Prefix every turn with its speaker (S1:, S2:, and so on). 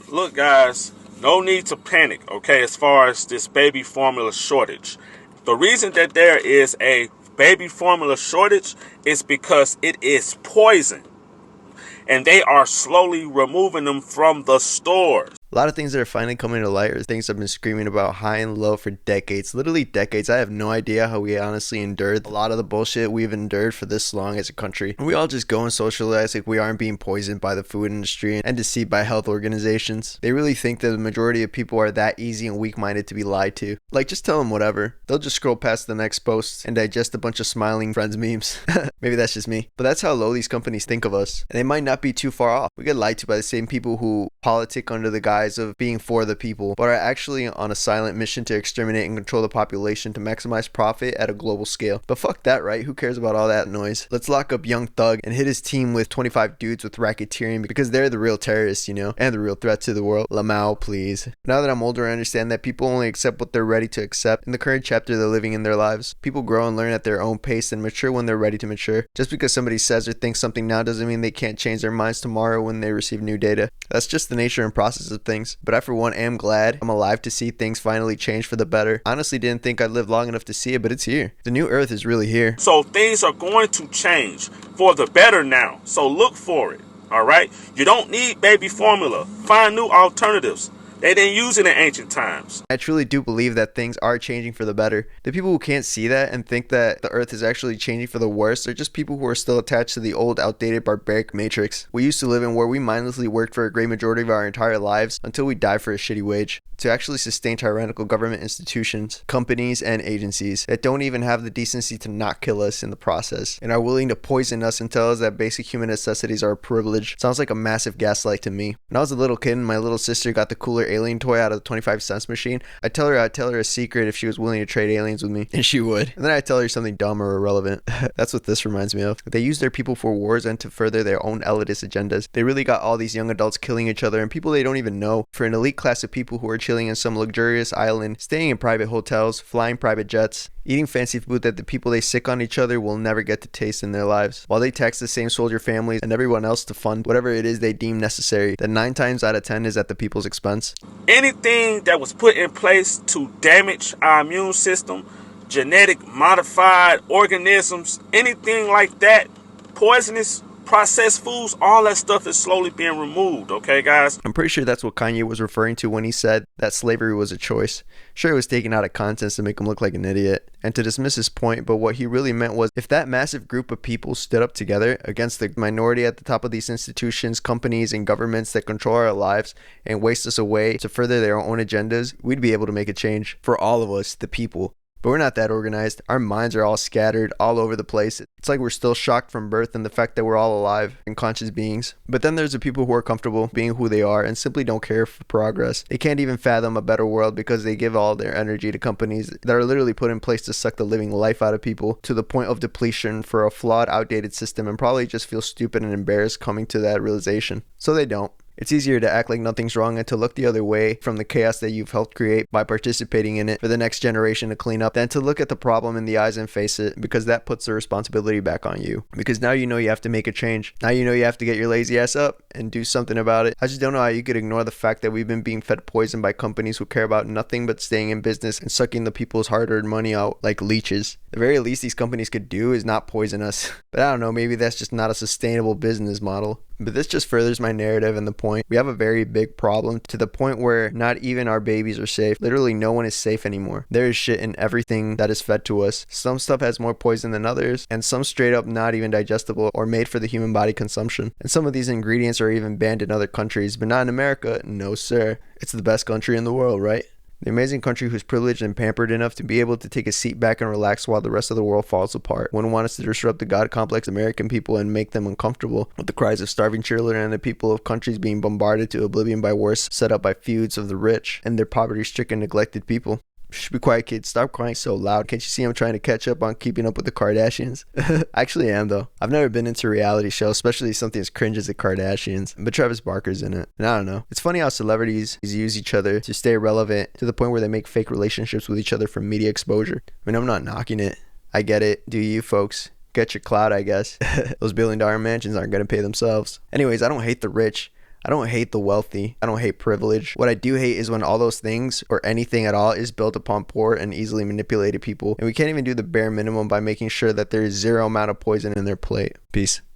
S1: Look, guys, no need to panic, okay, as far as this baby formula shortage. The reason that there is a baby formula shortage is because it is poison. And they are slowly removing them from the stores.
S2: A lot of things that are finally coming to light are things I've been screaming about high and low for decades. Literally decades. I have no idea how we honestly endured a lot of the bullshit we've endured for this long as a country. And we all just go and socialize like we aren't being poisoned by the food industry and deceived by health organizations. They really think that the majority of people are that easy and weak-minded to be lied to. Like, just tell them whatever. They'll just scroll past the next post and digest a bunch of smiling friends memes. Maybe that's just me. But that's how low these companies think of us. And they might not be too far off. We get lied to by the same people who politic under the guise of being for the people, but are actually on a silent mission to exterminate and control the population to maximize profit at a global scale. But fuck that, right? Who cares about all that noise? Let's lock up Young Thug and hit his team with 25 dudes with racketeering because they're the real terrorists, you know, and the real threat to the world. Lamau, please. Now that I'm older, I understand that people only accept what they're ready to accept in the current chapter they're living in their lives. People grow and learn at their own pace and mature when they're ready to mature. Just because somebody says or thinks something now doesn't mean they can't change their minds tomorrow when they receive new data. That's just the nature and process of things. But I, for one, am glad I'm alive to see things finally change for the better. Honestly, didn't think I'd live long enough to see it, but it's here. The new earth is really here.
S1: So things are going to change for the better now. So look for it. All right. You don't need baby formula. Find new alternatives. They didn't use it in ancient times.
S2: I truly do believe that things are changing for the better. The people who can't see that and think that the earth is actually changing for the worse are just people who are still attached to the old, outdated, barbaric matrix we used to live in, where we mindlessly worked for a great majority of our entire lives until we die for a shitty wage to actually sustain tyrannical government institutions, companies, and agencies that don't even have the decency to not kill us in the process and are willing to poison us and tell us that basic human necessities are a privilege. Sounds like a massive gaslight to me. When I was a little kid and my little sister got the cooler alien toy out of the 25 cents machine, I'd tell her a secret if she was willing to trade aliens with me, and she would. And then I'd tell her something dumb or irrelevant. That's what this reminds me of. They use their people for wars and to further their own elitist agendas. They really got all these young adults killing each other and people they don't even know for an elite class of people who are chilling in some luxurious island, staying in private hotels, flying private jets, eating fancy food that the people they sick on each other will never get to taste in their lives, while they tax the same soldier families and everyone else to fund whatever it is they deem necessary, that 9 times out of 10 is at the people's expense.
S1: Anything that was put in place to damage our immune system, genetic modified organisms, anything like that, poisonous processed foods, all that stuff is slowly being removed, okay, guys?
S2: I'm pretty sure that's what Kanye was referring to when he said that slavery was a choice. Sure, it was taken out of context to make him look like an idiot and to dismiss his point, but what he really meant was if that massive group of people stood up together against the minority at the top of these institutions, companies, and governments that control our lives and waste us away to further their own agendas, we'd be able to make a change for all of us, the people. But we're not that organized. Our minds are all scattered all over the place. It's like we're still shocked from birth and the fact that we're all alive and conscious beings. But then there's the people who are comfortable being who they are and simply don't care for progress. They can't even fathom a better world because they give all their energy to companies that are literally put in place to suck the living life out of people to the point of depletion for a flawed, outdated system, and probably just feel stupid and embarrassed coming to that realization. So they don't. It's easier to act like nothing's wrong and to look the other way from the chaos that you've helped create by participating in it for the next generation to clean up than to look at the problem in the eyes and face it, because that puts the responsibility back on you. Because now you know you have to make a change. Now you know you have to get your lazy ass up and do something about it. I just don't know how you could ignore the fact that we've been being fed poison by companies who care about nothing but staying in business and sucking the people's hard-earned money out like leeches. The very least these companies could do is not poison us. But I don't know, maybe that's just not a sustainable business model. But this just furthers my narrative and the point. We have a very big problem to the point where not even our babies are safe. Literally no one is safe anymore. There is shit in everything that is fed to us. Some stuff has more poison than others, and some straight up not even digestible or made for the human body consumption. And some of these ingredients are even banned in other countries, but not in America. No sir. It's the best country in the world, right? The amazing country who's privileged and pampered enough to be able to take a seat back and relax while the rest of the world falls apart. Wouldn't want us to disrupt the God complex American people and make them uncomfortable with the cries of starving children and the people of countries being bombarded to oblivion by wars set up by feuds of the rich and their poverty-stricken, neglected people. Shh, be quiet, kids. Stop crying so loud. Can't you see I'm trying to catch up on keeping up with the Kardashians? I actually am, though. I've never been into reality shows, especially something as cringe as the Kardashians. But Travis Barker's in it. And I don't know. It's funny how celebrities use each other to stay relevant to the point where they make fake relationships with each other for media exposure. I mean, I'm not knocking it. I get it. Do you, folks? Get your clout, I guess. Those billion-dollar mansions aren't going to pay themselves. Anyways, I don't hate the rich. I don't hate the wealthy. I don't hate privilege. What I do hate is when all those things or anything at all is built upon poor and easily manipulated people. And we can't even do the bare minimum by making sure that there is zero amount of poison in their plate. Peace.